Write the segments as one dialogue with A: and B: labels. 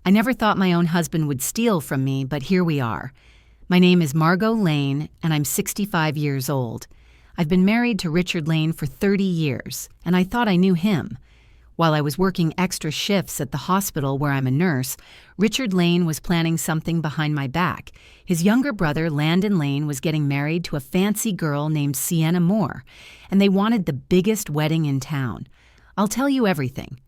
A: I never thought my own husband would steal from me, but here we are. My name is Margot Lane, and I'm 65 years old. I've been married to Richard Lane for 30 years, and I thought I knew him. While I was working extra shifts at the hospital where I'm a nurse, Richard Lane was planning something behind my back. His younger brother, Landon Lane, was getting married to a fancy girl named Sienna Moore, and they wanted the biggest wedding in town. I'll tell you everything.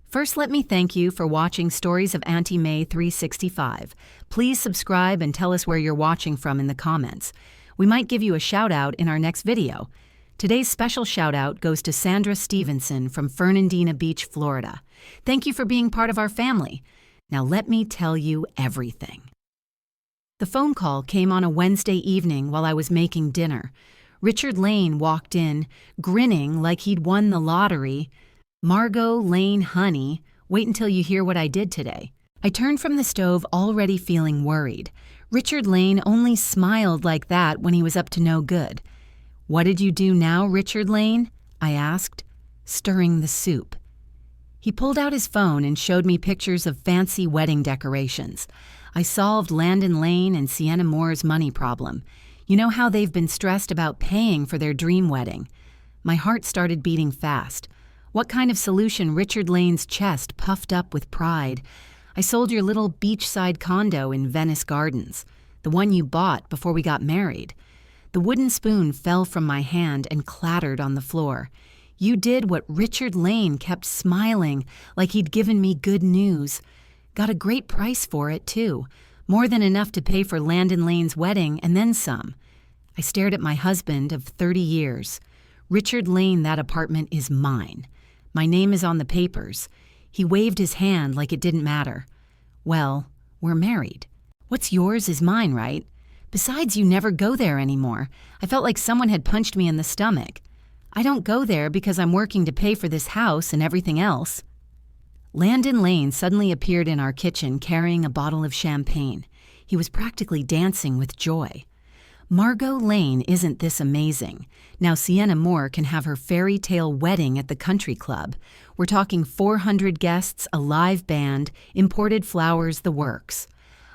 A: First, let me thank you for watching Stories of Auntie May 365. Please subscribe and tell us where you're watching from in the comments. We might give you a shout-out in our next video. Today's special shout-out goes to Sandra Stevenson from Fernandina Beach, Florida. Thank you for being part of our family. Now let me tell you everything. The phone call came on a Wednesday evening while I was making dinner. Richard Lane walked in, grinning like he'd won the lottery. "Margot Lane, honey, wait until you hear what I did today." I turned from the stove already feeling worried. Richard Lane only smiled like that when he was up to no good. "What did you do now, Richard Lane?" I asked, stirring the soup. He pulled out his phone and showed me pictures of fancy wedding decorations. I solved Landon Lane and Sienna Moore's money problem. You know how they've been stressed about paying for their dream wedding. My heart started beating fast. What kind of solution? Richard Lane's chest puffed up with pride. "I sold your little beachside condo in Venice Gardens, the one you bought before we got married." The wooden spoon fell from my hand and clattered on the floor. "You did what Richard Lane kept smiling like he'd given me good news. Got a great price for it, too. More than enough to pay for Landon Lane's wedding and then some." I stared at my husband of 30 years. "Richard Lane, that apartment is mine. My name is on the papers." He waved his hand like it didn't matter. "Well, we're married. What's yours is mine, right? Besides, you never go there anymore. I felt like someone had punched me in the stomach. I don't go there because I'm working to pay for this house and everything else." Landon Lane suddenly appeared in our kitchen carrying a bottle of champagne. He was practically dancing with joy. "Margot Lane, isn't this amazing? Now Sienna Moore can have her fairy tale wedding at the country club. We're talking 400 guests, a live band, imported flowers, the works."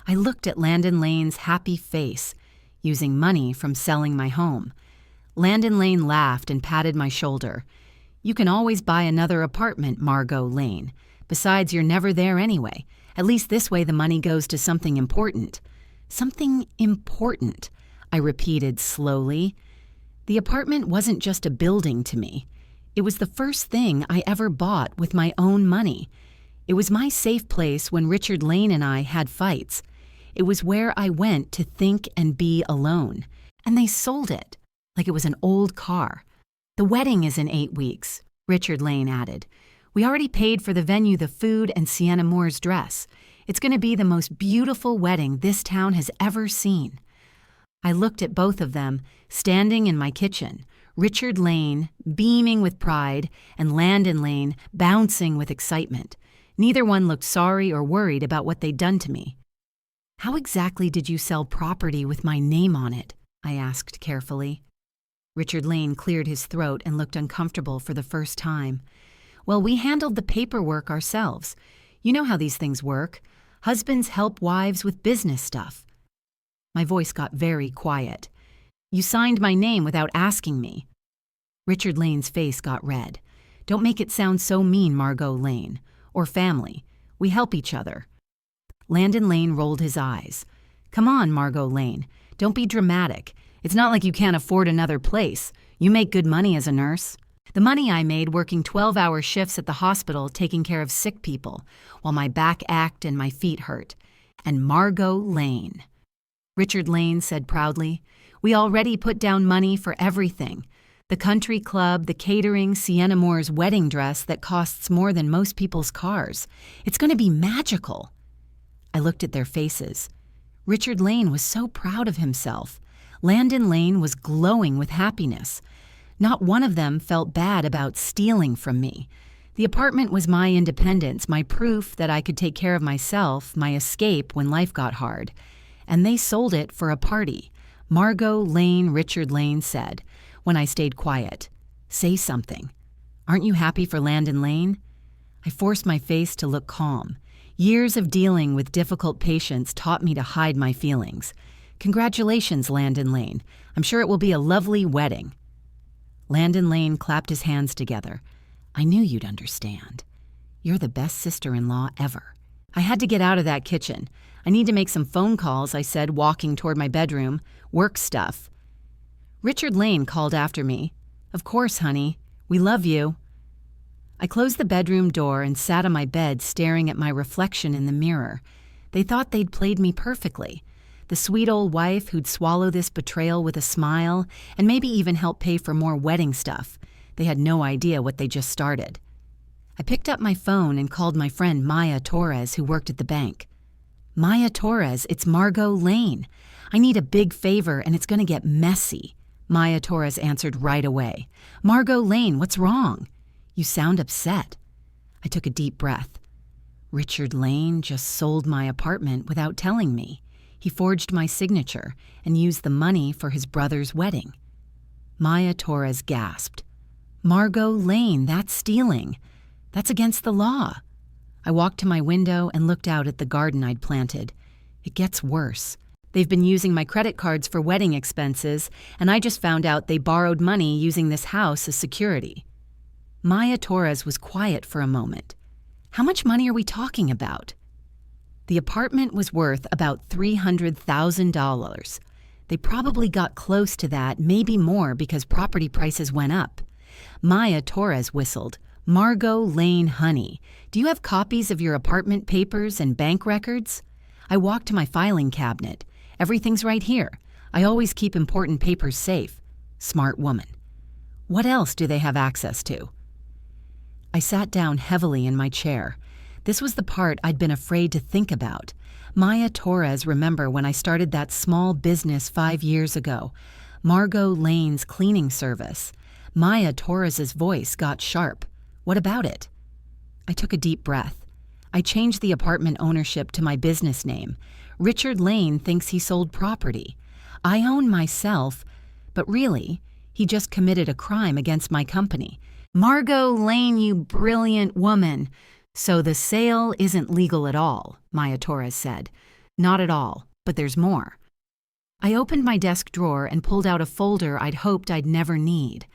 A: I looked at Landon Lane's happy face, using money from selling my home. Landon Lane laughed and patted my shoulder. "You can always buy another apartment, Margot Lane. Besides, you're never there anyway. At least this way the money goes to something important." "Something important," I repeated slowly. The apartment wasn't just a building to me. It was the first thing I ever bought with my own money. It was my safe place when Richard Lane and I had fights. It was where I went to think and be alone. And they sold it like it was an old car. "The wedding is in 8 weeks," Richard Lane added. "We already paid for the venue, the food, and Sienna Moore's dress. It's going to be the most beautiful wedding this town has ever seen." I looked at both of them, standing in my kitchen, Richard Lane beaming with pride and Landon Lane bouncing with excitement. Neither one looked sorry or worried about what they'd done to me. "How exactly did you sell property with my name on it?" I asked carefully. Richard Lane cleared his throat and looked uncomfortable for the first time. "Well, we handled the paperwork ourselves. You know how these things work. Husbands help wives with business stuff." My voice got very quiet. "You signed my name without asking me." Richard Lane's face got red. "Don't make it sound so mean, Margot Lane. Or family. We help each other." Landon Lane rolled his eyes. "Come on, Margot Lane. Don't be dramatic. It's not like you can't afford another place. You make good money as a nurse." The money I made working 12-hour shifts at the hospital taking care of sick people, while my back ached and my feet hurt. And Margot Lane. Richard Lane said proudly, "We already put down money for everything. The country club, the catering, Sienna Moore's wedding dress that costs more than most people's cars. It's going to be magical." I looked at their faces. Richard Lane was so proud of himself. Landon Lane was glowing with happiness. Not one of them felt bad about stealing from me. The apartment was my independence, my proof that I could take care of myself, my escape when life got hard. And they sold it for a party. Margot Lane, Richard Lane said, when I stayed quiet. "Say something. Aren't you happy for Landon Lane?" I forced my face to look calm. Years of dealing with difficult patients taught me to hide my feelings. Congratulations, Landon Lane. I'm sure it will be a lovely wedding. Landon Lane clapped his hands together. I knew you'd understand. You're the best sister-in-law ever. I had to get out of that kitchen. I need to make some phone calls, I said, walking toward my bedroom. Work stuff. Richard Lane called after me. Of course, honey. We love you. I closed the bedroom door and sat on my bed staring at my reflection in the mirror. They thought they'd played me perfectly. The sweet old wife who'd swallow this betrayal with a smile and maybe even help pay for more wedding stuff. They had no idea what they just started. I picked up my phone and called my friend Maya Torres, who worked at the bank. Maya Torres, it's Margot Lane. I need a big favor and it's going to get messy. Maya Torres answered right away. Margot Lane, what's wrong? You sound upset. I took a deep breath. Richard Lane just sold my apartment without telling me. He forged my signature and used the money for his brother's wedding. Maya Torres gasped. Margot Lane, that's stealing. That's against the law. I walked to my window and looked out at the garden I'd planted. It gets worse. They've been using my credit cards for wedding expenses, and I just found out they borrowed money using this house as security. Maya Torres was quiet for a moment. How much money are we talking about? The apartment was worth about $300,000. They probably got close to that, maybe more, because property prices went up. Maya Torres whistled. Margot Lane, honey, do you have copies of your apartment papers and bank records? I walked to my filing cabinet. Everything's right here. I always keep important papers safe. Smart woman. What else do they have access to? I sat down heavily in my chair. This was the part I'd been afraid to think about. Maya Torres, remember when I started that small business 5 years ago, Margot Lane's cleaning service. Maya Torres's voice got sharp. What about it? I took a deep breath. I changed the apartment ownership to my business name. Richard Lane thinks he sold property. I own myself, but really, he just committed a crime against my company. Margot Lane, you brilliant woman. So the sale isn't legal at all, Maya Torres said. Not at all, but there's more. I opened my desk drawer and pulled out a folder I'd hoped I'd never need.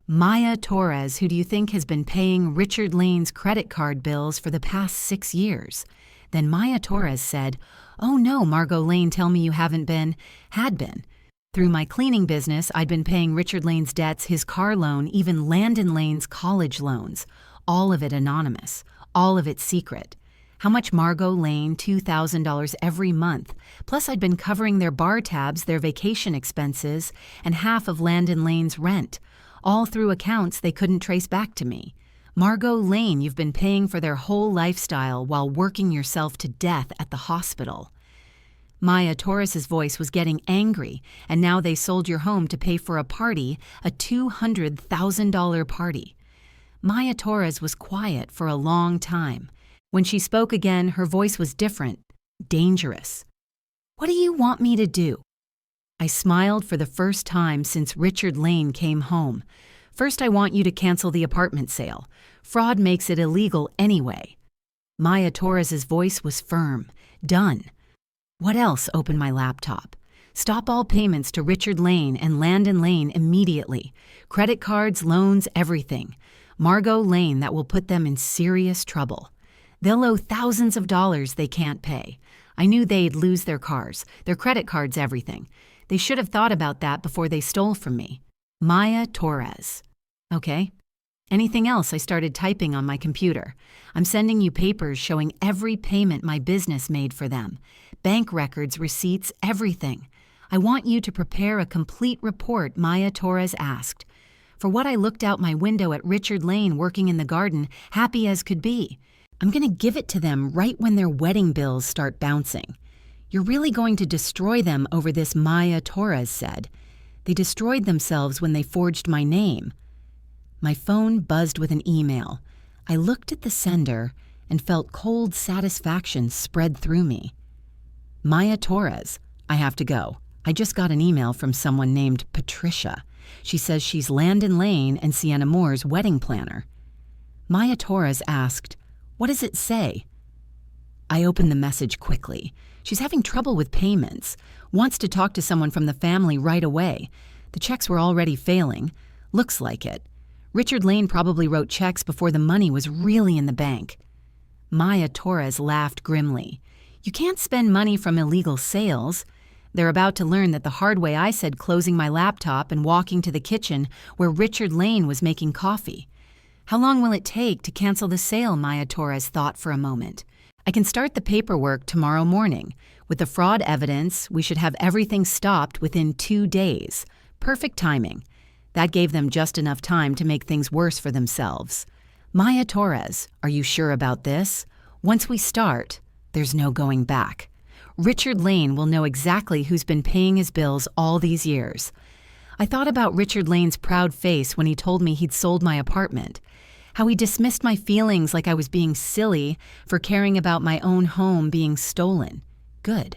A: Maya Torres, who do you think has been paying Richard Lane's credit card bills for the past 6 years? Then Maya Torres said, Oh no, Margot Lane, tell me you haven't been. Had been. Through my cleaning business, I'd been paying Richard Lane's debts, his car loan, even Landon Lane's college loans. All of it anonymous. All of it secret. How much Margot Lane? $2,000 every month. Plus I'd been covering their bar tabs, their vacation expenses, and half of Landon Lane's rent. All through accounts they couldn't trace back to me. Margot Lane, you've been paying for their whole lifestyle while working yourself to death at the hospital. Maya Torres's voice was getting angry, and now they sold your home to pay for a party, a $200,000 party. Maya Torres was quiet for a long time. When she spoke again, her voice was different, dangerous. What do you want me to do? I smiled for the first time since Richard Lane came home. First, I want you to cancel the apartment sale. Fraud makes it illegal anyway. Maya Torres's voice was firm. Done. What else? Open my laptop. Stop all payments to Richard Lane and Landon Lane immediately. Credit cards, loans, everything. Margot Lane, that will put them in serious trouble. They'll owe thousands of dollars they can't pay. I knew they'd lose their cars, their credit cards, everything. They should have thought about that before they stole from me. Maya Torres. Okay. Anything else? I started typing on my computer. I'm sending you papers showing every payment my business made for them. Bank records, receipts, everything. I want you to prepare a complete report, Maya Torres asked. For what I looked out my window at Richard Lane working in the garden, happy as could be. I'm going to give it to them right when their wedding bills start bouncing. You're really going to destroy them over this, Maya Torres said. They destroyed themselves when they forged my name. My phone buzzed with an email. I looked at the sender and felt cold satisfaction spread through me. Maya Torres, I have to go. I just got an email from someone named Patricia. She says she's Landon Lane and Sienna Moore's wedding planner. Maya Torres asked, What does it say? I opened the message quickly. She's having trouble with payments. Wants to talk to someone from the family right away. The checks were already failing. Looks like it. Richard Lane probably wrote checks before the money was really in the bank. Maya Torres laughed grimly. You can't spend money from illegal sales. They're about to learn that the hard way I said closing my laptop and walking to the kitchen where Richard Lane was making coffee. How long will it take to cancel the sale? Maya Torres thought for a moment. I can start the paperwork tomorrow morning. With the fraud evidence, we should have everything stopped within 2 days. Perfect timing. That gave them just enough time to make things worse for themselves. Maya Torres, are you sure about this? Once we start, there's no going back. Richard Lane will know exactly who's been paying his bills all these years. I thought about Richard Lane's proud face when he told me he'd sold my apartment. How he dismissed my feelings like I was being silly for caring about my own home being stolen. Good.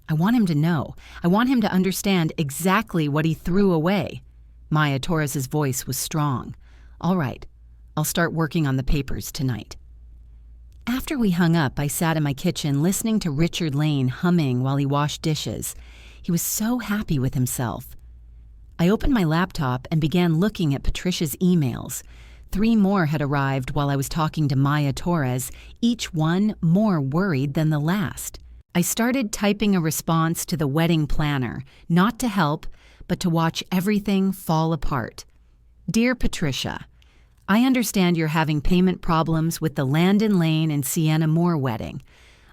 A: I want him to know. I want him to understand exactly what he threw away. Maya Torres's voice was strong. All right, I'll start working on the papers tonight. After we hung up, I sat in my kitchen listening to Richard Lane humming while he washed dishes. He was so happy with himself. I opened my laptop and began looking at Patricia's emails. 3 more had arrived while I was talking to Maya Torres, each one more worried than the last. I started typing a response to the wedding planner, not to help, but to watch everything fall apart. Dear Patricia, I understand you're having payment problems with the Landon Lane and Sienna Moore wedding.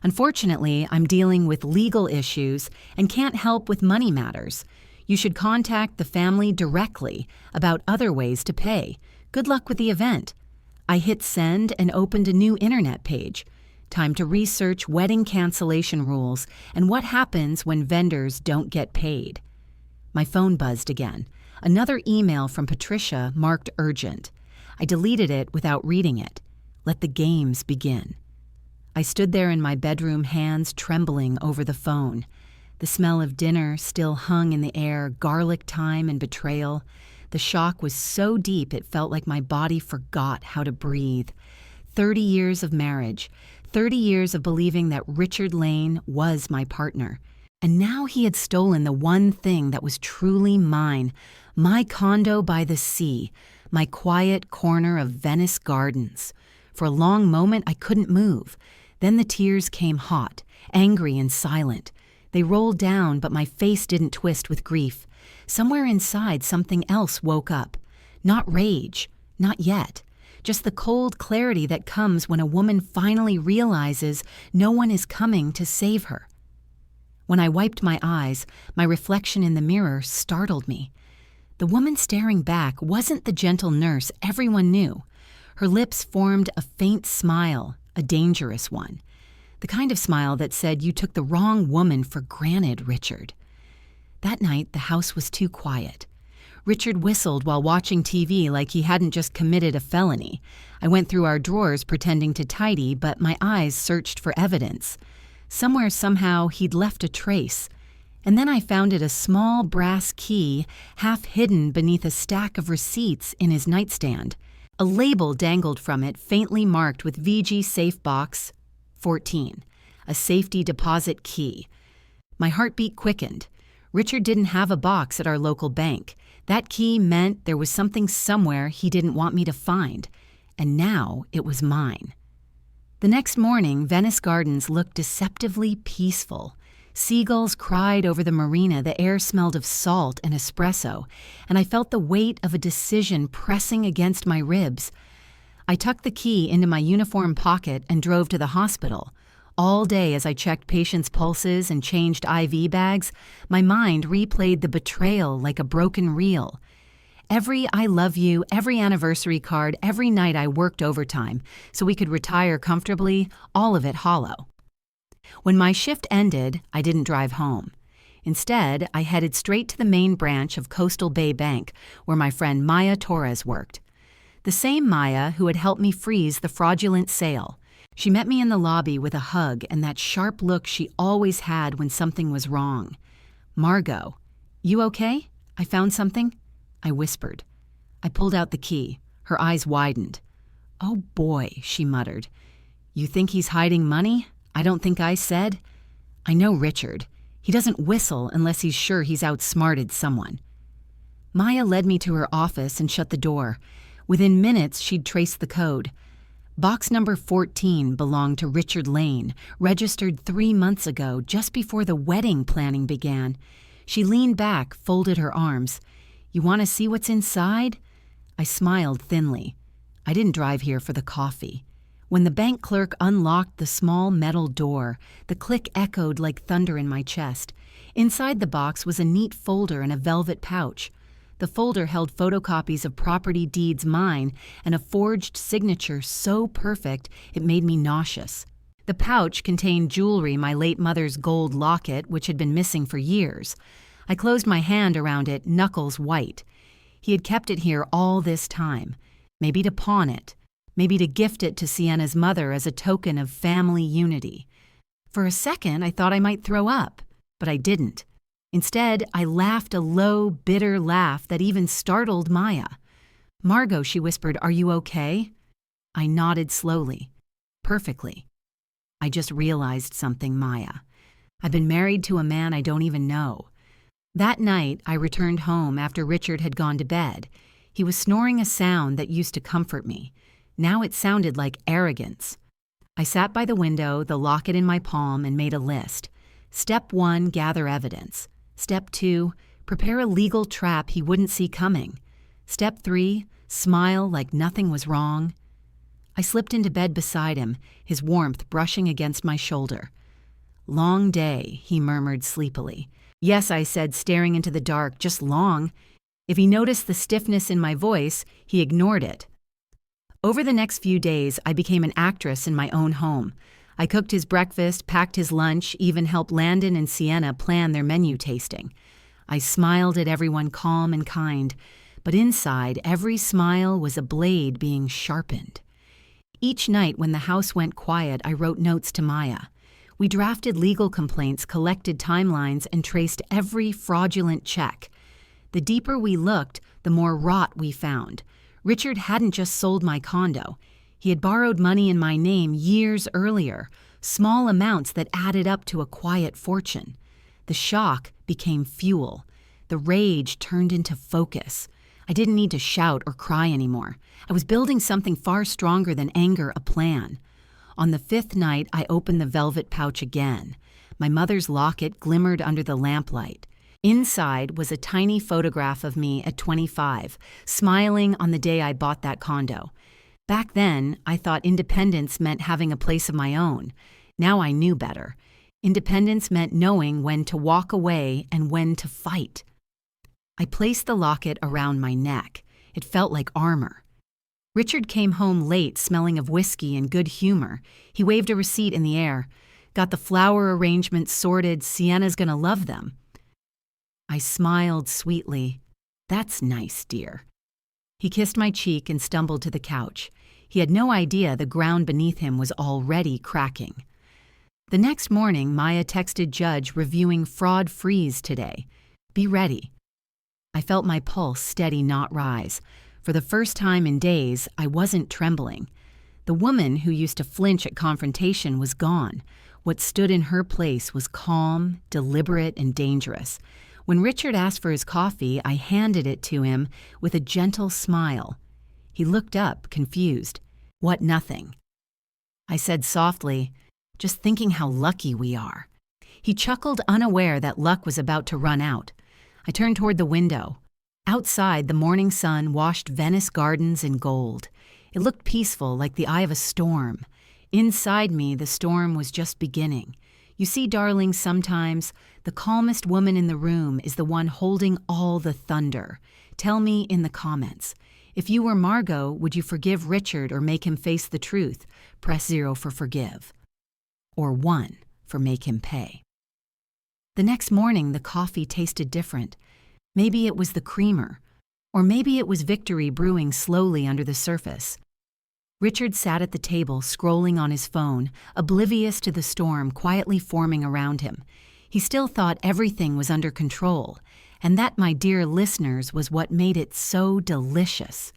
A: Unfortunately, I'm dealing with legal issues and can't help with money matters. You should contact the family directly about other ways to pay. Good luck with the event. I hit send and opened a new internet page. Time to research wedding cancellation rules and what happens when vendors don't get paid. My phone buzzed again. Another email from Patricia marked urgent. I deleted it without reading it. Let the games begin. I stood there in my bedroom, hands trembling over the phone. The smell of dinner still hung in the air, garlic thyme and betrayal. The shock was so deep it felt like my body forgot how to breathe. 30 years of marriage, 30 years of believing that Richard Lane was my partner. And now he had stolen the one thing that was truly mine, my condo by the sea, my quiet corner of Venice Gardens. For a long moment, I couldn't move. Then the tears came hot, angry and silent. They rolled down, but my face didn't twist with grief. Somewhere inside, something else woke up. Not rage, not yet. Just the cold clarity that comes when a woman finally realizes no one is coming to save her. When I wiped my eyes, my reflection in the mirror startled me. The woman staring back wasn't the gentle nurse everyone knew. Her lips formed a faint smile, a dangerous one. The kind of smile that said you took the wrong woman for granted, Richard. That night, the house was too quiet. Richard whistled while watching TV like he hadn't just committed a felony. I went through our drawers pretending to tidy, but my eyes searched for evidence. Somewhere, somehow, he'd left a trace. And then I found it a small brass key, half hidden beneath a stack of receipts in his nightstand. A label dangled from it, faintly marked with VG Safe Box 14, a safety deposit key. My heartbeat quickened. Richard didn't have a box at our local bank. That key meant there was something somewhere he didn't want me to find, and now it was mine. The next morning, Venice Gardens looked deceptively peaceful. Seagulls cried over the marina, the air smelled of salt and espresso, and I felt the weight of a decision pressing against my ribs. I tucked the key into my uniform pocket and drove to the hospital. All day as I checked patients' pulses and changed IV bags, my mind replayed the betrayal like a broken reel. Every I love you, every anniversary card, every night I worked overtime so we could retire comfortably, all of it hollow. When my shift ended, I didn't drive home. Instead, I headed straight to the main branch of Coastal Bay Bank, where my friend Maya Torres worked. The same Maya who had helped me freeze the fraudulent sale. She met me in the lobby with a hug and that sharp look she always had when something was wrong. "Margot, you okay? I found something?" I whispered. I pulled out the key. Her eyes widened. "Oh boy," she muttered. "You think he's hiding money?" I don't think I said. I know Richard. He doesn't whistle unless he's sure he's outsmarted someone. Maya led me to her office and shut the door. Within minutes, she'd traced the code. Box number 14 belonged to Richard Lane, registered 3 months ago, just before the wedding planning began. She leaned back, folded her arms. You want to see what's inside? I smiled thinly. I didn't drive here for the coffee. When the bank clerk unlocked the small metal door, the click echoed like thunder in my chest. Inside the box was a neat folder and a velvet pouch. The folder held photocopies of property deeds mine and a forged signature so perfect it made me nauseous. The pouch contained jewelry, my late mother's gold locket, which had been missing for years. I closed my hand around it, knuckles white. He had kept it here all this time. Maybe to pawn it. Maybe to gift it to Sienna's mother as a token of family unity. For a second, I thought I might throw up, but I didn't. Instead, I laughed a low, bitter laugh that even startled Maya. Margot, she whispered, are you okay? I nodded slowly. Perfectly. I just realized something, Maya. I've been married to a man I don't even know. That night, I returned home after Richard had gone to bed. He was snoring a sound that used to comfort me. Now it sounded like arrogance. I sat by the window, the locket in my palm, and made a list. Step 1, gather evidence. Step 2, prepare a legal trap he wouldn't see coming. Step 3, smile like nothing was wrong. I slipped into bed beside him, his warmth brushing against my shoulder. Long day, he murmured sleepily. Yes, I said, staring into the dark, just long. If he noticed the stiffness in my voice, he ignored it. Over the next few days, I became an actress in my own home. I cooked his breakfast, packed his lunch, even helped Landon and Sienna plan their menu tasting. I smiled at everyone calm and kind, but inside, every smile was a blade being sharpened. Each night when the house went quiet, I wrote notes to Maya. We drafted legal complaints, collected timelines, and traced every fraudulent check. The deeper we looked, the more rot we found. Richard hadn't just sold my condo. He had borrowed money in my name years earlier, small amounts that added up to a quiet fortune. The shock became fuel. The rage turned into focus. I didn't need to shout or cry anymore. I was building something far stronger than anger, a plan. On the 5th night, I opened the velvet pouch again. My mother's locket glimmered under the lamplight. Inside was a tiny photograph of me at 25, smiling on the day I bought that condo. Back then, I thought independence meant having a place of my own. Now I knew better. Independence meant knowing when to walk away and when to fight. I placed the locket around my neck. It felt like armor. Richard came home late, smelling of whiskey and good humor. He waved a receipt in the air. Got the flower arrangements sorted. Sienna's gonna love them. I smiled sweetly. That's nice, dear. He kissed my cheek and stumbled to the couch. He had no idea the ground beneath him was already cracking. The next morning, Maya texted Judge reviewing fraud freeze today. Be ready. I felt my pulse steady, not rise. For the first time in days, I wasn't trembling. The woman who used to flinch at confrontation was gone. What stood in her place was calm, deliberate, and dangerous. When Richard asked for his coffee, I handed it to him with a gentle smile. He looked up, confused. What, nothing? I said softly, just thinking how lucky we are. He chuckled, unaware that luck was about to run out. I turned toward the window. Outside, the morning sun washed Venice gardens in gold. It looked peaceful, like the eye of a storm. Inside me, the storm was just beginning. You see, darling, sometimes the calmest woman in the room is the one holding all the thunder. Tell me in the comments. If you were Margot, would you forgive Richard or make him face the truth? Press 0 for forgive. Or 1 for make him pay. The next morning, the coffee tasted different. Maybe it was the creamer. Or maybe it was victory brewing slowly under the surface. Richard sat at the table, scrolling on his phone, oblivious to the storm quietly forming around him. He still thought everything was under control, and that, my dear listeners, was what made it so delicious.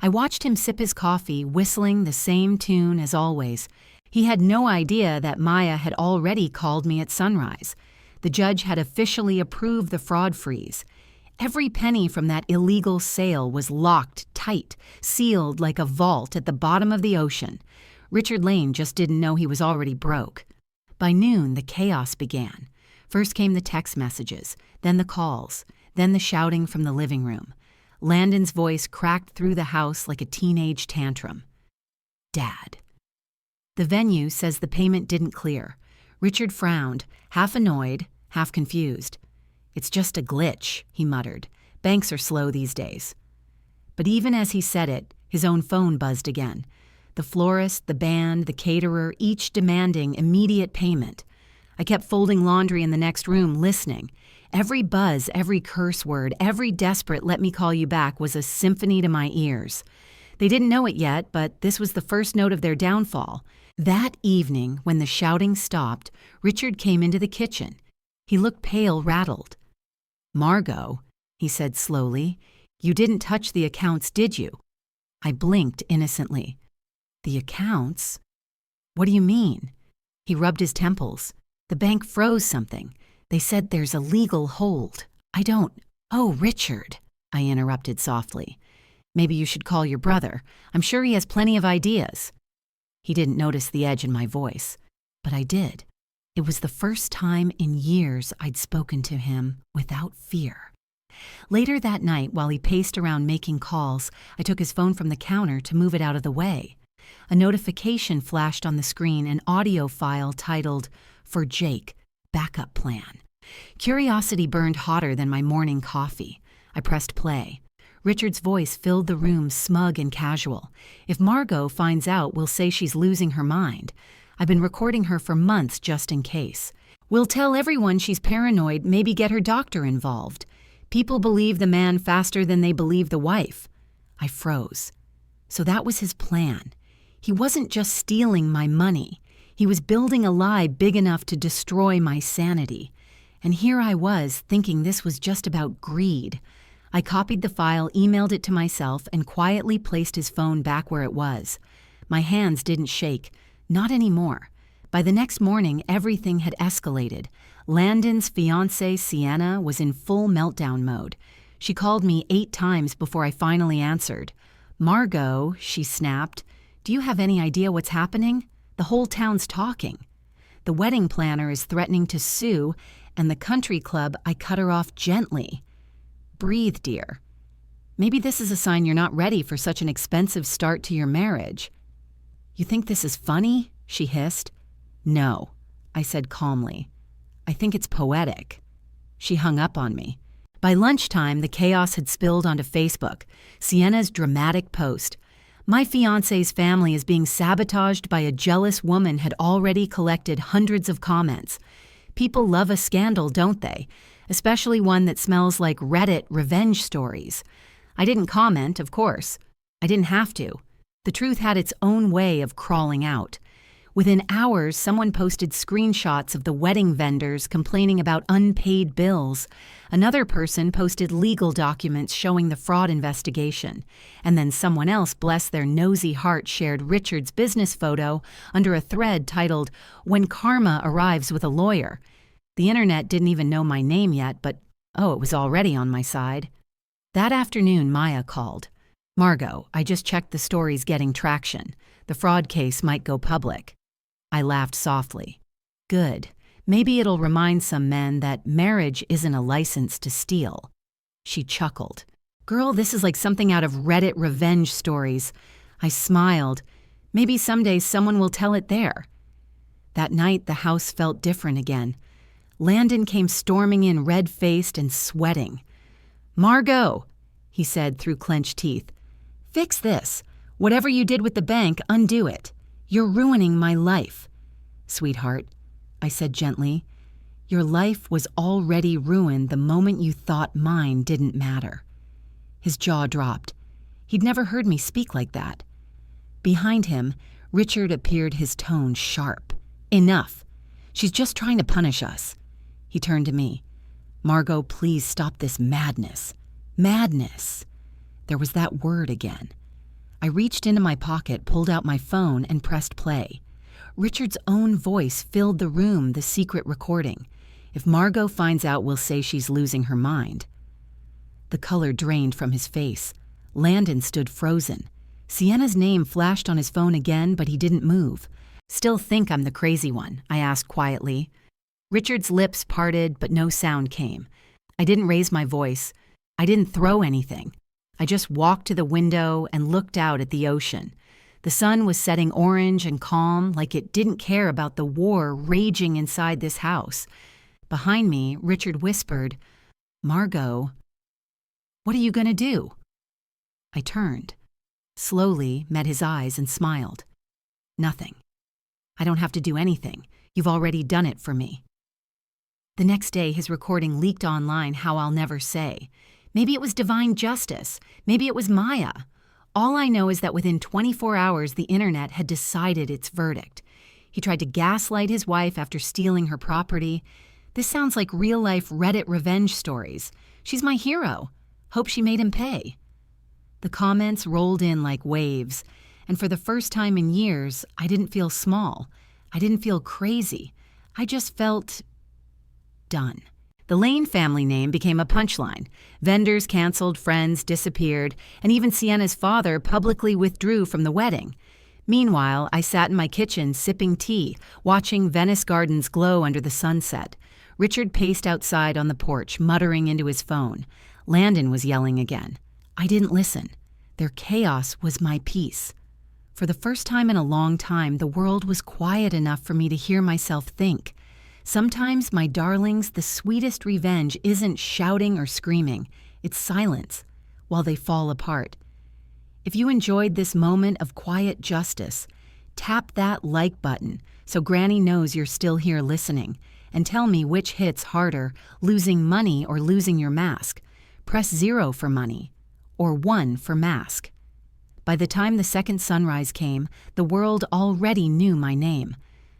A: I watched him sip his coffee, whistling the same tune as always. He He had no idea that Maya had already called me at sunrise. The judge had officially approved the fraud freeze. Every penny from that illegal sale was locked tight, sealed like a vault at the bottom of the ocean. Richard Lane just didn't know he was already broke. By noon, the chaos began. First came the text messages, then the calls, then the shouting from the living room. Landon's voice cracked through the house like a teenage tantrum. Dad. The venue says the payment didn't clear. Richard frowned, half annoyed, half confused. It's just a glitch, he muttered. Banks are slow these days. But even as he said it, his own phone buzzed again. The florist, the band, the caterer, each demanding immediate payment. I kept folding laundry in the next room, listening. Every buzz, every curse word, every desperate "let me call you back" was a symphony to my ears. They didn't know it yet, but this was the first note of their downfall. That evening, when the shouting stopped, Richard came into the kitchen. He looked pale, rattled. "Margot," he said slowly, "you didn't touch the accounts, did you?" I blinked innocently. "The accounts? What do you mean?" He rubbed his temples. "The bank froze something. They said there's a legal hold. I don't—" "Oh, Richard," I interrupted softly. "Maybe you should call your brother. I'm sure he has plenty of ideas." He didn't notice the edge in my voice, but I did. It was the first time in years I'd spoken to him without fear. Later that night, while he paced around making calls, I took his phone from the counter to move it out of the way. A notification flashed on the screen, an audio file titled, "For Jake, Backup Plan." Curiosity burned hotter than my morning coffee. I pressed play. Richard's voice filled the room, smug and casual. "If Margot finds out, we'll say she's losing her mind. I've been recording her for months just in case. We'll tell everyone she's paranoid, maybe get her doctor involved. People believe the man faster than they believe the wife." I froze. So that was his plan. He wasn't just stealing my money. He was building a lie big enough to destroy my sanity. And here I was, thinking this was just about greed. I copied the file, emailed it to myself, and quietly placed his phone back where it was. My hands didn't shake. Not anymore. By the next morning, everything had escalated. Landon's fiancée, Sienna, was in full meltdown mode. She called me 8 times before I finally answered. "Margot," she snapped, "do you have any idea what's happening? The whole town's talking. The wedding planner is threatening to sue, and the country club," I cut her off gently. "Breathe, dear. Maybe this is a sign you're not ready for such an expensive start to your marriage." "You think this is funny?" she hissed. "No," I said calmly. "I think it's poetic." She hung up on me. By lunchtime, the chaos had spilled onto Facebook. Sienna's dramatic post. "My fiancé's family is being sabotaged by a jealous woman," had already collected hundreds of comments. People love a scandal, don't they? Especially one that smells like Reddit revenge stories. I didn't comment, of course. I didn't have to. The truth had its own way of crawling out. Within hours, someone posted screenshots of the wedding vendors complaining about unpaid bills. Another person posted legal documents showing the fraud investigation. And then someone else, bless their nosy heart, shared Richard's business photo under a thread titled, "When Karma Arrives with a Lawyer." The internet didn't even know my name yet, but it was already on my side. That afternoon, Maya called. "Margot, I just checked the stories getting traction. The fraud case might go public." I laughed softly. "Good. Maybe it'll remind some men that marriage isn't a license to steal." She chuckled. "Girl, this is like something out of Reddit revenge stories." I smiled. Maybe someday someone will tell it there. That night, the house felt different again. Landon came storming in, red-faced and sweating. "Margot," he said through clenched teeth, "fix this. Whatever you did with the bank, undo it. You're ruining my life." "Sweetheart," I said gently, "your life was already ruined the moment you thought mine didn't matter." His jaw dropped. He'd never heard me speak like that. Behind him, Richard appeared, his tone sharp. "Enough. She's just trying to punish us." He turned to me. "Margot, please stop this madness." Madness. There was that word again. I reached into my pocket, pulled out my phone, and pressed play. Richard's own voice filled the room, the secret recording. If Margot finds out, we'll say she's losing her mind. The color drained from his face. Landon stood frozen. Sienna's name flashed on his phone again, but he didn't move. "Still think I'm the crazy one?" I asked quietly. Richard's lips parted, but no sound came. I didn't raise my voice. I didn't throw anything. I just walked to the window and looked out at the ocean. The sun was setting orange and calm, like it didn't care about the war raging inside this house. Behind me, Richard whispered, "Margot, what are you going to do?" I turned, slowly met his eyes and smiled. "Nothing. I don't have to do anything. You've already done it for me." The next day, his recording leaked online, how I'll never say. Maybe it was divine justice. Maybe it was Maya. All I know is that within 24 hours, the internet had decided its verdict. He tried to gaslight his wife after stealing her property. This sounds like real-life Reddit revenge stories. She's my hero. Hope she made him pay. The comments rolled in like waves, and for the first time in years, I didn't feel small. I didn't feel crazy. I just felt done. The Lane family name became a punchline. Vendors canceled, friends disappeared, and even Sienna's father publicly withdrew from the wedding. Meanwhile, I sat in my kitchen sipping tea, watching Venice Gardens glow under the sunset. Richard paced outside on the porch, muttering into his phone. Landon was yelling again. I didn't listen. Their chaos was my peace. For the first time in a long time, the world was quiet enough for me to hear myself think. Sometimes, my darlings, the sweetest revenge isn't shouting or screaming. It's silence, while they fall apart. If you enjoyed this moment of quiet justice, tap that like button so Granny knows you're still here listening, and tell me which hits harder, losing money or losing your mask. Press 0 for money, or 1 for mask. By the time the second sunrise came, the world already knew my name.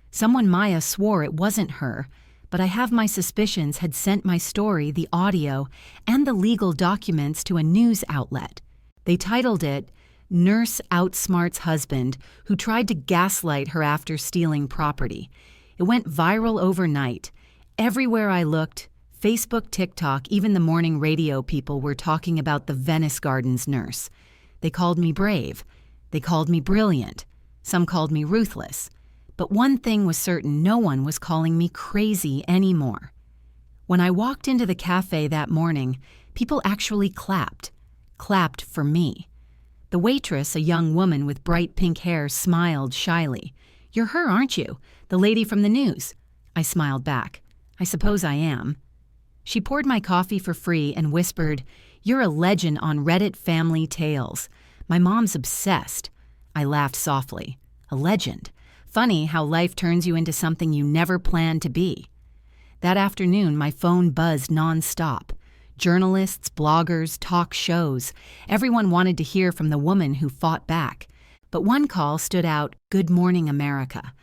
A: Someone Maya swore it wasn't her, but I have my suspicions had sent my story, the audio, and the legal documents to a news outlet. They titled it, "Nurse Outsmarts Husband Who Tried to Gaslight Her After Stealing Property." It went viral overnight. Everywhere I looked, Facebook, TikTok, even the morning radio people were talking about the Venice Gardens nurse. They called me brave. They called me brilliant. Some called me ruthless. But one thing was certain, no one was calling me crazy anymore. When I walked into the cafe that morning, people actually clapped for me. The waitress, a young woman with bright pink hair, smiled shyly. "You're her, aren't you? The lady from the news." I smiled back. "I suppose I am." She poured my coffee for free and whispered, "You're a legend on Reddit family tales. My mom's obsessed." I laughed softly. A legend. Funny how life turns you into something you never planned to be. That afternoon, my phone buzzed nonstop. Journalists, bloggers, talk shows. Everyone wanted to hear from the woman who fought back. But one call stood out, "Good Morning America."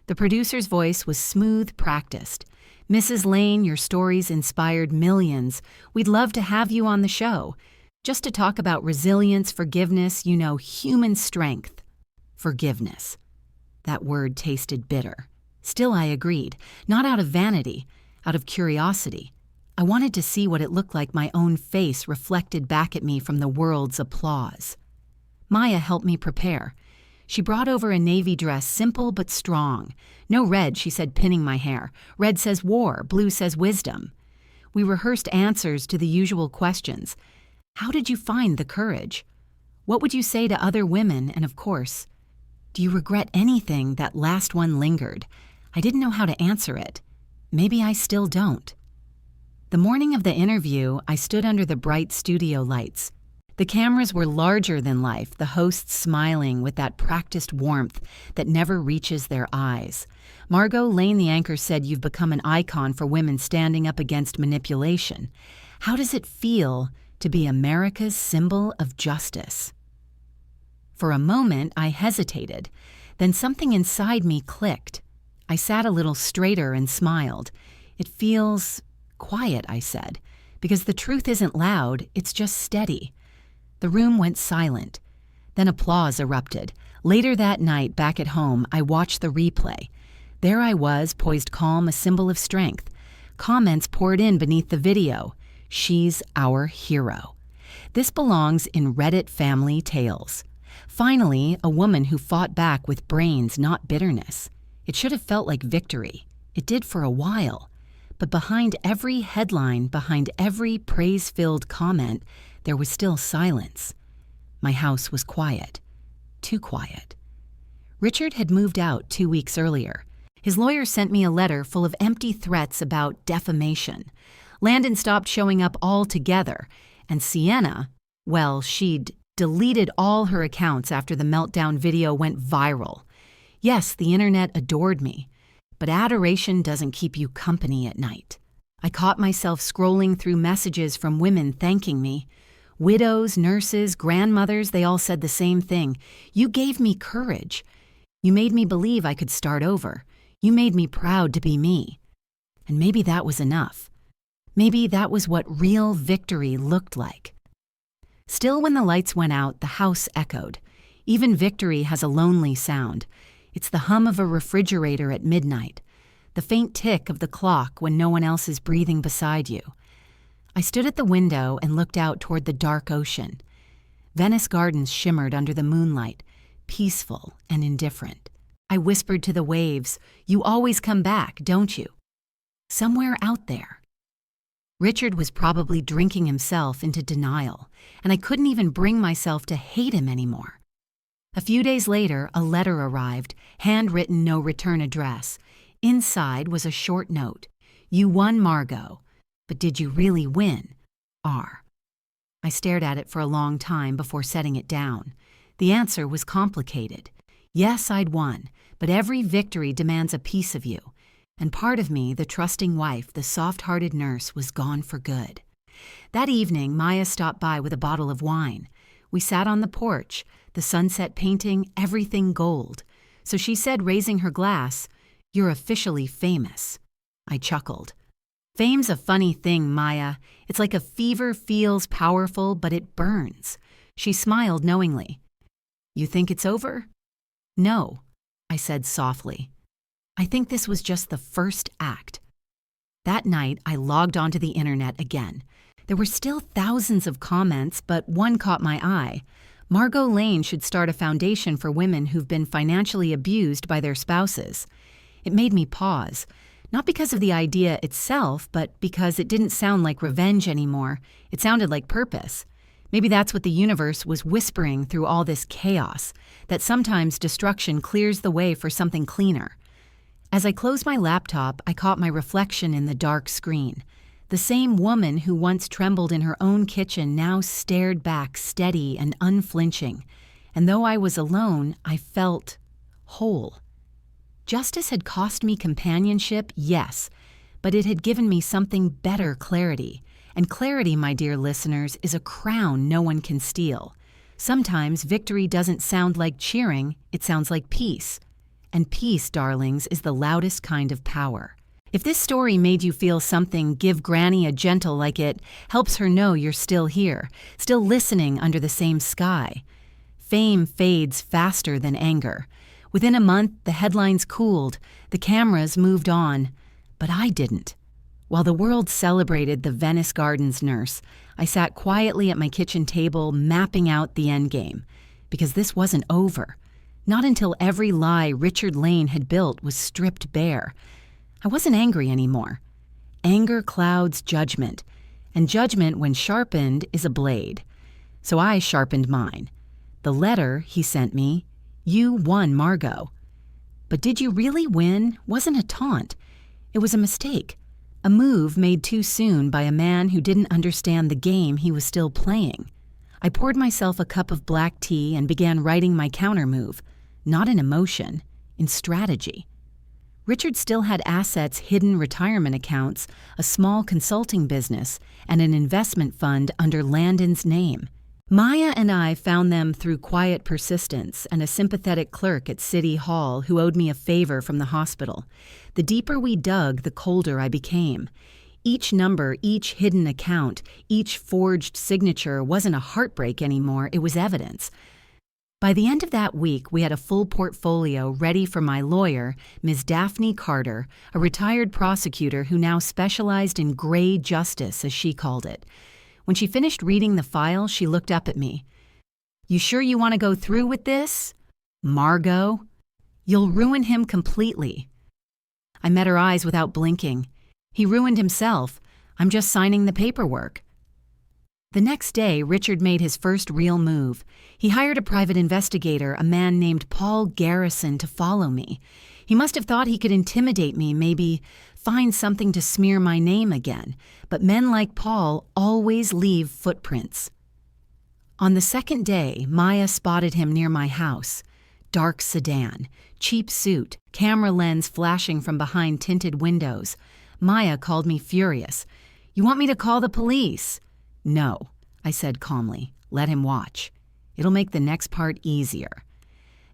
A: The producer's voice was smooth, practiced. "Mrs. Lane, your stories inspired millions. We'd love to have you on the show. Just to talk about resilience, forgiveness, human strength." Forgiveness. That word tasted bitter. Still, I agreed, not out of vanity, out of curiosity. I wanted to see what it looked like my own face reflected back at me from the world's applause. Maya helped me prepare. She brought over a navy dress, simple but strong. "No red," she said, pinning my hair. "Red says war, blue says wisdom." We rehearsed answers to the usual questions. How did you find the courage? What would you say to other women? And of course, do you regret anything? That last one lingered. I didn't know how to answer it. Maybe I still don't. The morning of the interview, I stood under the bright studio lights. The cameras were larger than life, the hosts smiling with that practiced warmth that never reaches their eyes. Margot Lane, the anchor, said, "You've become an icon for women standing up against manipulation. How does it feel to be America's symbol of justice?" For a moment, I hesitated. Then something inside me clicked. I sat a little straighter and smiled. "It feels quiet," I said, "because the truth isn't loud, it's just steady." The room went silent. Then applause erupted. Later that night, back at home, I watched the replay. There I was, poised calm, a symbol of strength. Comments poured in beneath the video. She's our hero. This belongs in Reddit family tales. Finally, a woman who fought back with brains, not bitterness. It should have felt like victory. It did for a while. But behind every headline, behind every praise-filled comment, there was still silence. My house was quiet. Too quiet. Richard had moved out 2 weeks earlier. His lawyer sent me a letter full of empty threats about defamation. Landon stopped showing up altogether, and Sienna, well, she'd deleted all her accounts after the meltdown video went viral. Yes, the internet adored me, but adoration doesn't keep you company at night. I caught myself scrolling through messages from women thanking me. Widows, nurses, grandmothers, they all said the same thing. You gave me courage. You made me believe I could start over. You made me proud to be me. And maybe that was enough. Maybe that was what real victory looked like. Still, when the lights went out, the house echoed. Even victory has a lonely sound. It's the hum of a refrigerator at midnight, the faint tick of the clock when no one else is breathing beside you. I stood at the window and looked out toward the dark ocean. Venice Gardens shimmered under the moonlight, peaceful and indifferent. I whispered to the waves, "You always come back, don't you?" Somewhere out there. Richard was probably drinking himself into denial, and I couldn't even bring myself to hate him anymore. A few days later, a letter arrived, handwritten, no return address. Inside was a short note. "You won, Margot. But did you really win? R." I stared at it for a long time before setting it down. The answer was complicated. Yes, I'd won, but every victory demands a piece of you. And part of me, the trusting wife, the soft-hearted nurse, was gone for good. That evening, Maya stopped by with a bottle of wine. We sat on the porch, the sunset painting everything gold. So she said, raising her glass, "You're officially famous." I chuckled. "Fame's a funny thing, Maya. It's like a fever, feels powerful, but it burns." She smiled knowingly. "You think it's over?" "No," I said softly. "I think this was just the first act." That night, I logged onto the internet again. There were still thousands of comments, but one caught my eye. Margot Lane should start a foundation for women who've been financially abused by their spouses. It made me pause. Not because of the idea itself, but because it didn't sound like revenge anymore. It sounded like purpose. Maybe that's what the universe was whispering through all this chaos, that sometimes destruction clears the way for something cleaner. As I closed my laptop, I caught my reflection in the dark screen. The same woman who once trembled in her own kitchen now stared back steady and unflinching. And though I was alone, I felt whole. Justice had cost me companionship, yes, but it had given me something better, clarity. And clarity, my dear listeners, is a crown no one can steal. Sometimes victory doesn't sound like cheering, it sounds like peace. And peace, darlings, is the loudest kind of power. If this story made you feel something, give Granny a gentle like it helps her know you're still here, still listening under the same sky. Fame fades faster than anger. Within a month, the headlines cooled, the cameras moved on, but I didn't. While the world celebrated the Venice Gardens nurse, I sat quietly at my kitchen table mapping out the endgame, because this wasn't over. Not until every lie Richard Lane had built was stripped bare. I wasn't angry anymore. Anger clouds judgment, and judgment, when sharpened, is a blade. So I sharpened mine. The letter he sent me, "You won, Margot." But did you really win? Wasn't a taunt. It was a mistake. A move made too soon by a man who didn't understand the game he was still playing. I poured myself a cup of black tea and began writing my countermove, not in emotion, in strategy. Richard still had assets, hidden retirement accounts, a small consulting business, and an investment fund under Landon's name. Maya and I found them through quiet persistence and a sympathetic clerk at City Hall who owed me a favor from the hospital. The deeper we dug, the colder I became. Each number, each hidden account, each forged signature wasn't a heartbreak anymore, it was evidence. By the end of that week, we had a full portfolio ready for my lawyer, Ms. Daphne Carter, a retired prosecutor who now specialized in gray justice, as she called it. When she finished reading the file, she looked up at me. "You sure you want to go through with this? Margot, you'll ruin him completely." I met her eyes without blinking. He ruined himself. I'm just signing the paperwork. The next day, Richard made his first real move. He hired a private investigator, a man named Paul Garrison, to follow me. He must have thought he could intimidate me, maybe find something to smear my name again. But men like Paul always leave footprints. On the second day, Maya spotted him near my house. Dark sedan, cheap suit, camera lens flashing from behind tinted windows. Maya called me furious. "You want me to call the police?" "No," I said calmly. "Let him watch. It'll make the next part easier."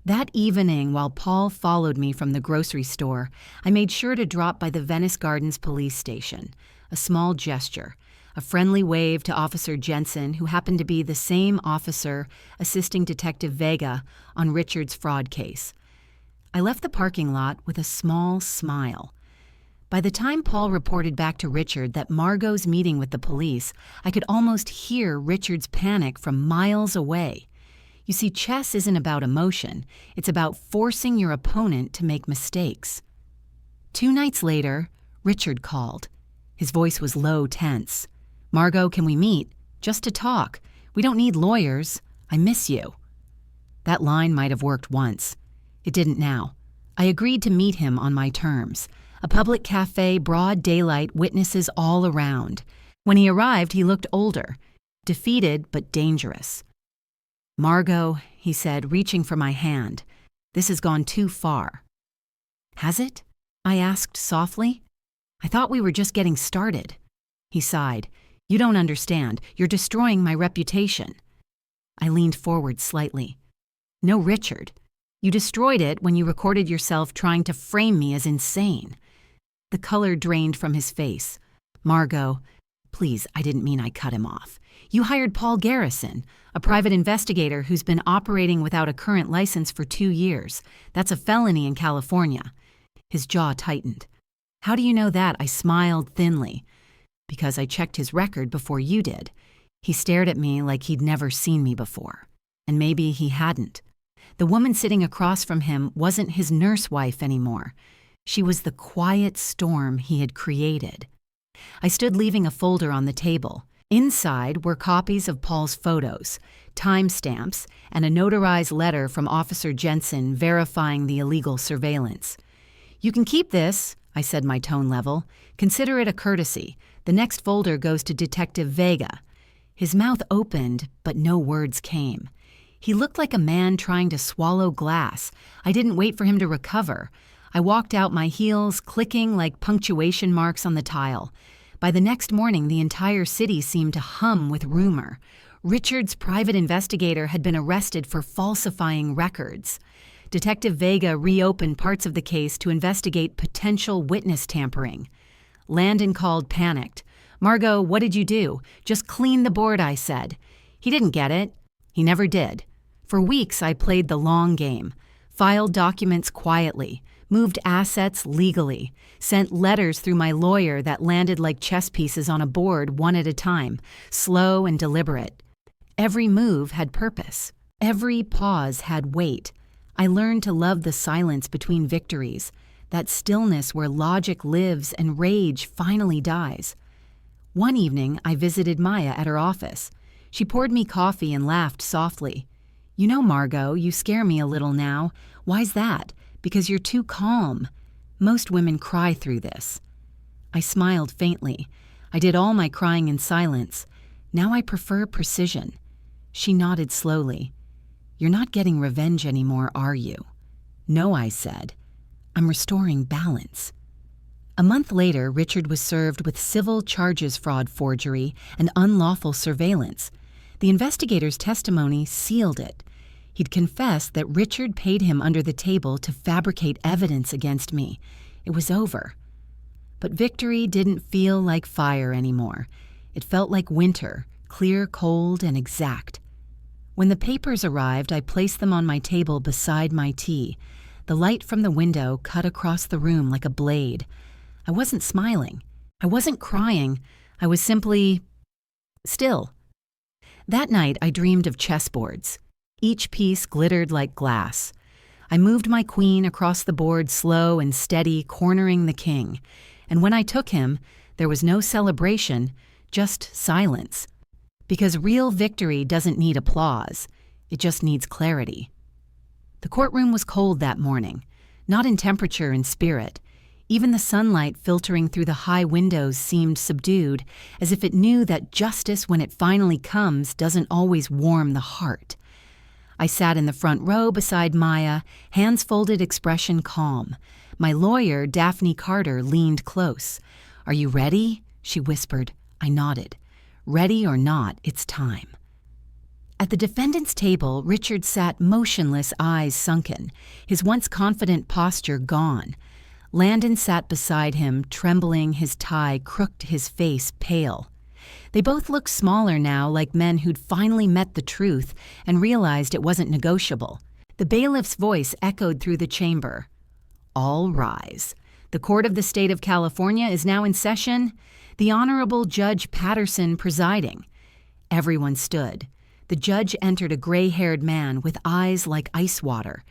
A: That evening, while Paul followed me from the grocery store, I made sure to drop by the Venice Gardens police station. A small gesture, a friendly wave to Officer Jensen, who happened to be the same officer assisting Detective Vega on Richard's fraud case. I left the parking lot with a small smile. By the time Paul reported back to Richard that Margot's meeting with the police, I could almost hear Richard's panic from miles away. You see, chess isn't about emotion. It's about forcing your opponent to make mistakes. 2 nights later, Richard called. His voice was low, tense. "Margot, can we meet? Just to talk. We don't need lawyers. I miss you." That line might have worked once. It didn't now. I agreed to meet him on my terms. A public cafe, broad daylight, witnesses all around. When he arrived, he looked older, defeated but dangerous. "Margot," he said, reaching for my hand, "this has gone too far." "Has it?" I asked softly. "I thought we were just getting started." He sighed. "You don't understand. You're destroying my reputation." I leaned forward slightly. "No, Richard. You destroyed it when you recorded yourself trying to frame me as insane." The color drained from his face. "Margot, please, I didn't mean," I cut him off. "You hired Paul Garrison, a private investigator who's been operating without a current license for 2 years. That's a felony in California." His jaw tightened. "How do you know that?" I smiled thinly. "Because I checked his record before you did." He stared at me like he'd never seen me before. And maybe he hadn't. The woman sitting across from him wasn't his nurse wife anymore. She was the quiet storm he had created. I stood leaving a folder on the table. Inside were copies of Paul's photos, timestamps, and a notarized letter from Officer Jensen verifying the illegal surveillance. "You can keep this," I said, my tone level. "Consider it a courtesy. The next folder goes to Detective Vega." His mouth opened, but no words came. He looked like a man trying to swallow glass. I didn't wait for him to recover. I walked out, my heels clicking like punctuation marks on the tile. By the next morning, the entire city seemed to hum with rumor. Richard's private investigator had been arrested for falsifying records. Detective Vega reopened parts of the case to investigate potential witness tampering. Landon called, panicked. "Margot, what did you do?" "Just clean the board," I said. He didn't get it. He never did. For weeks, I played the long game, filed documents quietly, moved assets legally, sent letters through my lawyer that landed like chess pieces on a board one at a time, slow and deliberate. Every move had purpose. Every pause had weight. I learned to love the silence between victories, that stillness where logic lives and rage finally dies. One evening, I visited Maya at her office. She poured me coffee and laughed softly. "You know, Margot, you scare me a little now. Why's that?" "Because you're too calm. Most women cry through this." I smiled faintly. I did all my crying in silence. Now I prefer precision. She nodded slowly. "You're not getting revenge anymore, are you?" "No," I said. "I'm restoring balance." A month later, Richard was served with civil charges, fraud, forgery, and unlawful surveillance. The investigator's testimony sealed it. He'd confessed that Richard paid him under the table to fabricate evidence against me. It was over. But victory didn't feel like fire anymore. It felt like winter, clear, cold, and exact. When the papers arrived, I placed them on my table beside my tea. The light from the window cut across the room like a blade. I wasn't smiling. I wasn't crying. I was simply still. That night, I dreamed of chessboards. Each piece glittered like glass. I moved my queen across the board slow and steady, cornering the king. And when I took him, there was no celebration, just silence. Because real victory doesn't need applause. It just needs clarity. The courtroom was cold that morning, not in temperature and spirit. Even the sunlight filtering through the high windows seemed subdued, as if it knew that justice, when it finally comes, doesn't always warm the heart. I sat in the front row beside Maya, hands folded, expression calm. My lawyer, Daphne Carter, leaned close. "Are you ready?" she whispered. I nodded. Ready or not, it's time. At the defendant's table, Richard sat motionless, eyes sunken, his once confident posture gone. Landon sat beside him, trembling, his tie crooked, his face pale. They both looked smaller now, like men who'd finally met the truth and realized it wasn't negotiable. The bailiff's voice echoed through the chamber. "All rise. The Court of the State of California is now in session. The Honorable Judge Patterson presiding." Everyone stood. The judge entered, a gray-haired man with eyes like ice water.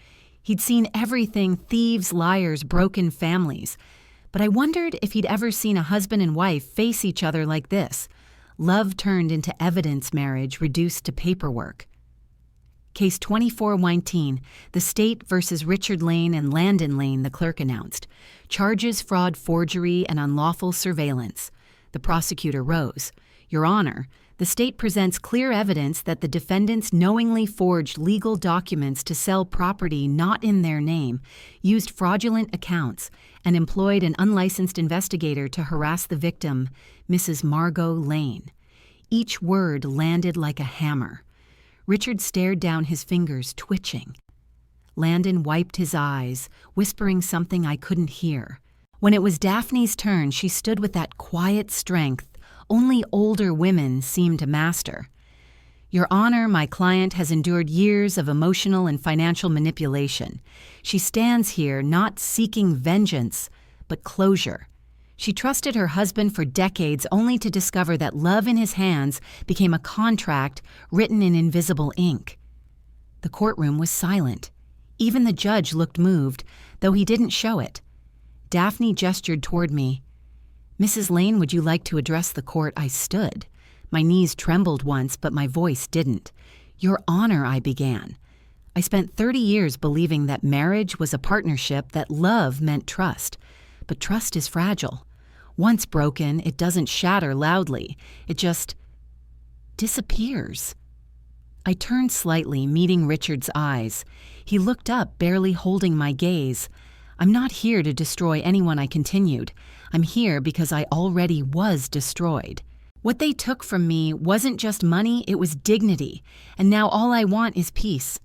A: He'd seen everything: thieves, liars, broken families. But I wondered if he'd ever seen a husband and wife face each other like this. Love turned into evidence, marriage reduced to paperwork. Case 2419, the state versus Richard Lane and Landon Lane, the clerk announced. Charges: fraud, forgery, and unlawful surveillance. The prosecutor rose. "Your Honor, the state presents clear evidence that the defendants knowingly forged legal documents to sell property not in their name, used fraudulent accounts, and employed an unlicensed investigator to harass the victim, Mrs. Margot Lane." Each word landed like a hammer. Richard stared down, his fingers twitching. Landon wiped his eyes, whispering something I couldn't hear. When it was Daphne's turn, she stood with that quiet strength only older women seem to master. "Your Honor, my client has endured years of emotional and financial manipulation. She stands here not seeking vengeance, but closure. She trusted her husband for decades only to discover that love in his hands became a contract written in invisible ink." The courtroom was silent. Even the judge looked moved, though he didn't show it. Daphne gestured toward me. "Mrs. Lane, would you like to address the court?" I stood. My knees trembled once, but my voice didn't. "Your Honor," I began. I spent 30 years believing that marriage was a partnership, that love meant trust. But trust is fragile. Once broken, it doesn't shatter loudly. It just disappears. I turned slightly, meeting Richard's eyes. He looked up, barely holding my gaze. "I'm not here to destroy anyone," I continued. "I'm here because I already was destroyed. What they took from me wasn't just money, it was dignity. And now all I want is peace."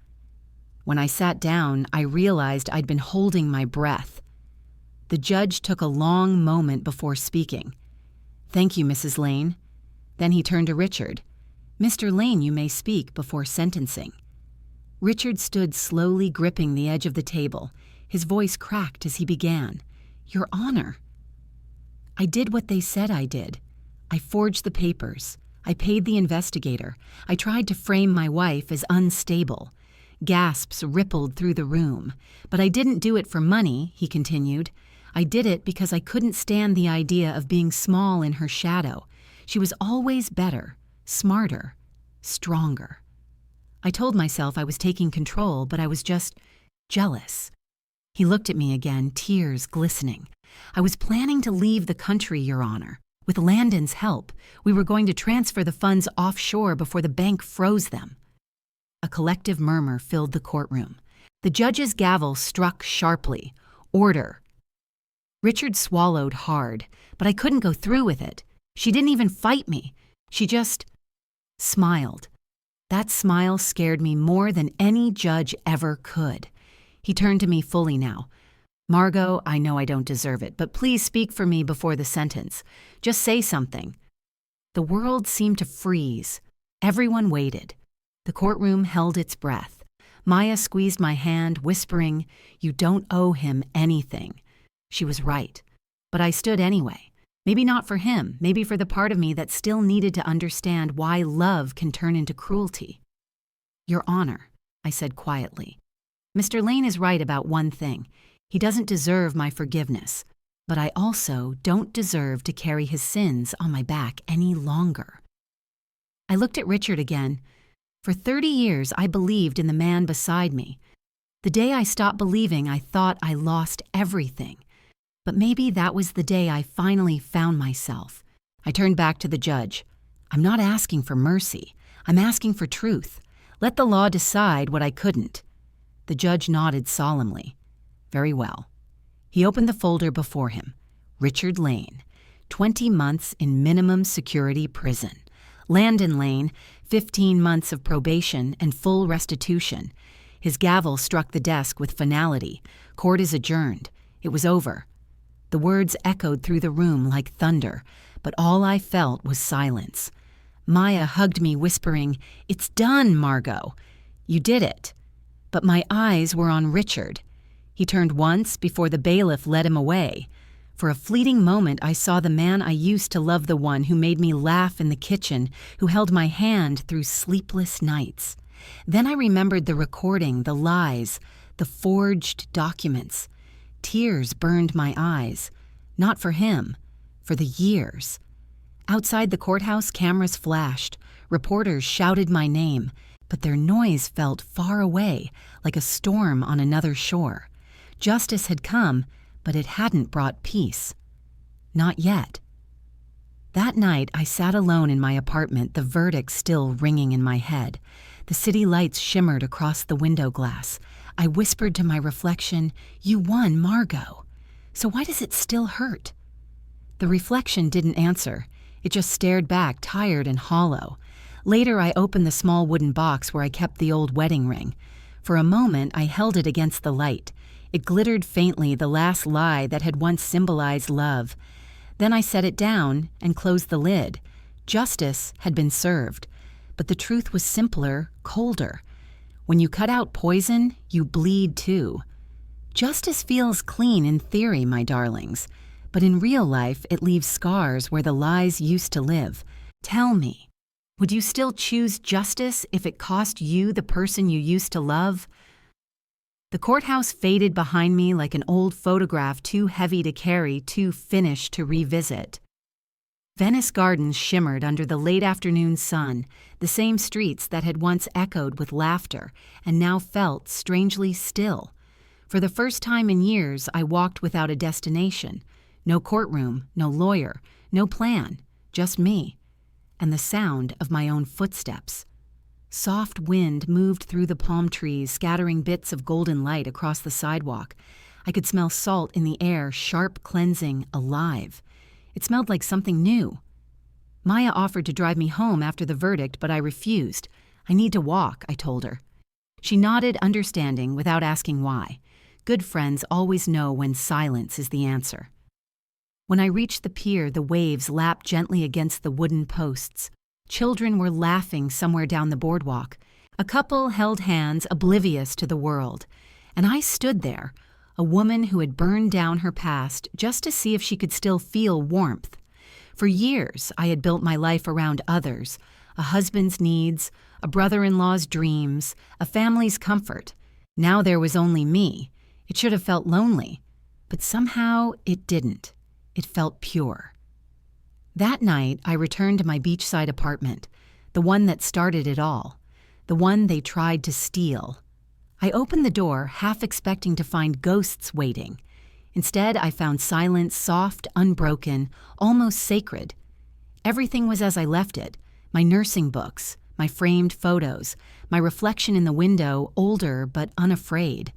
A: When I sat down, I realized I'd been holding my breath. The judge took a long moment before speaking. "Thank you, Mrs. Lane." Then he turned to Richard. "Mr. Lane, you may speak before sentencing." Richard stood slowly, gripping the edge of the table. His voice cracked as he began. "Your Honor, I did what they said I did. I forged the papers. I paid the investigator. I tried to frame my wife as unstable." Gasps rippled through the room. "But I didn't do it for money," he continued. "I did it because I couldn't stand the idea of being small in her shadow. She was always better, smarter, stronger. I told myself I was taking control, but I was just jealous." He looked at me again, tears glistening. "I was planning to leave the country, Your Honor. With Landon's help, we were going to transfer the funds offshore before the bank froze them." A collective murmur filled the courtroom. The judge's gavel struck sharply. Order. Richard swallowed hard, but I couldn't go through with it. She didn't even fight me. She just smiled. That smile scared me more than any judge ever could. He turned to me fully now. "Margot, I know I don't deserve it, but please speak for me before the sentence. Just say something." The world seemed to freeze. Everyone waited. The courtroom held its breath. Maya squeezed my hand, whispering, "You don't owe him anything." She was right. But I stood anyway. Maybe not for him, maybe for the part of me that still needed to understand why love can turn into cruelty. "Your Honor," I said quietly, "Mr. Lane is right about one thing. He doesn't deserve my forgiveness. But I also don't deserve to carry his sins on my back any longer." I looked at Richard again. For 30 years, I believed in the man beside me. The day I stopped believing, I thought I lost everything. But maybe that was the day I finally found myself. I turned back to the judge. "I'm not asking for mercy. I'm asking for truth. Let the law decide what I couldn't." The judge nodded solemnly. "Very well." He opened the folder before him. Richard Lane, 20 months in minimum security prison. Landon Lane, 15 months of probation and full restitution. His gavel struck the desk with finality. Court is adjourned. It was over. The words echoed through the room like thunder, but all I felt was silence. Maya hugged me, whispering, "It's done, Margot. You did it." But my eyes were on Richard. He turned once before the bailiff led him away. For a fleeting moment, I saw the man I used to love, the one who made me laugh in the kitchen, who held my hand through sleepless nights. Then I remembered the recording, the lies, the forged documents. Tears burned my eyes. Not for him, for the years. Outside the courthouse, cameras flashed. Reporters shouted my name, but their noise felt far away, like a storm on another shore. Justice had come, but it hadn't brought peace. Not yet. That night, I sat alone in my apartment, the verdict still ringing in my head. The city lights shimmered across the window glass. I whispered to my reflection, "You won, Margot. So why does it still hurt?" The reflection didn't answer. It just stared back, tired and hollow. Later, I opened the small wooden box where I kept the old wedding ring. For a moment, I held it against the light. It glittered faintly, the last lie that had once symbolized love. Then I set it down and closed the lid. Justice had been served. But the truth was simpler, colder. When you cut out poison, you bleed too. Justice feels clean in theory, my darlings, but in real life it leaves scars where the lies used to live. Tell me, would you still choose justice if it cost you the person you used to love? The courthouse faded behind me like an old photograph, too heavy to carry, too finished to revisit. Venice Gardens shimmered under the late afternoon sun, the same streets that had once echoed with laughter and now felt strangely still. For the first time in years, I walked without a destination. No courtroom, no lawyer, no plan, just me, and the sound of my own footsteps. Soft wind moved through the palm trees, scattering bits of golden light across the sidewalk. I could smell salt in the air, sharp, cleansing, alive. It smelled like something new. Maya offered to drive me home after the verdict, but I refused. "I need to walk," I told her. She nodded, understanding, without asking why. Good friends always know when silence is the answer. When I reached the pier, the waves lapped gently against the wooden posts. Children were laughing somewhere down the boardwalk. A couple held hands, oblivious to the world. And I stood there, a woman who had burned down her past just to see if she could still feel warmth. For years, I had built my life around others, a husband's needs, a brother-in-law's dreams, a family's comfort. Now there was only me. It should have felt lonely, but somehow it didn't. It felt pure. That night, I returned to my beachside apartment, the one that started it all, the one they tried to steal. I opened the door, half expecting to find ghosts waiting. Instead, I found silence, soft, unbroken, almost sacred. Everything was as I left it: my nursing books, my framed photos, my reflection in the window, older but unafraid.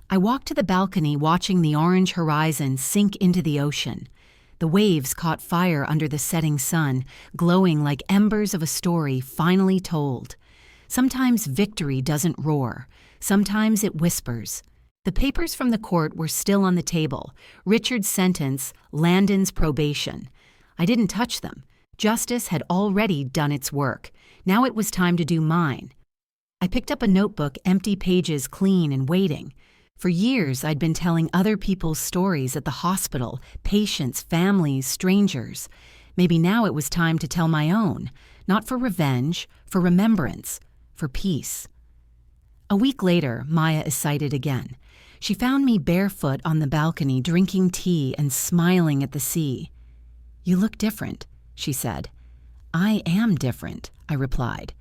A: I walked to the balcony, watching the orange horizon sink into the ocean. The waves caught fire under the setting sun, glowing like embers of a story finally told. Sometimes victory doesn't roar. Sometimes it whispers. The papers from the court were still on the table. Richard's sentence, Landon's probation. I didn't touch them. Justice had already done its work. Now it was time to do mine. I picked up a notebook, empty pages clean and waiting. For years, I'd been telling other people's stories at the hospital, patients, families, strangers. Maybe now it was time to tell my own, not for revenge, for remembrance, for peace. A week later, Maya is sighted again. She found me barefoot on the balcony, drinking tea and smiling at the sea. "You look different," she said. "I am different," I replied.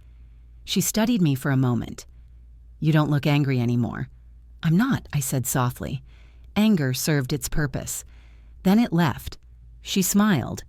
A: She studied me for a moment. "You don't look angry anymore." "I'm not," I said softly. Anger served its purpose. Then it left. She smiled.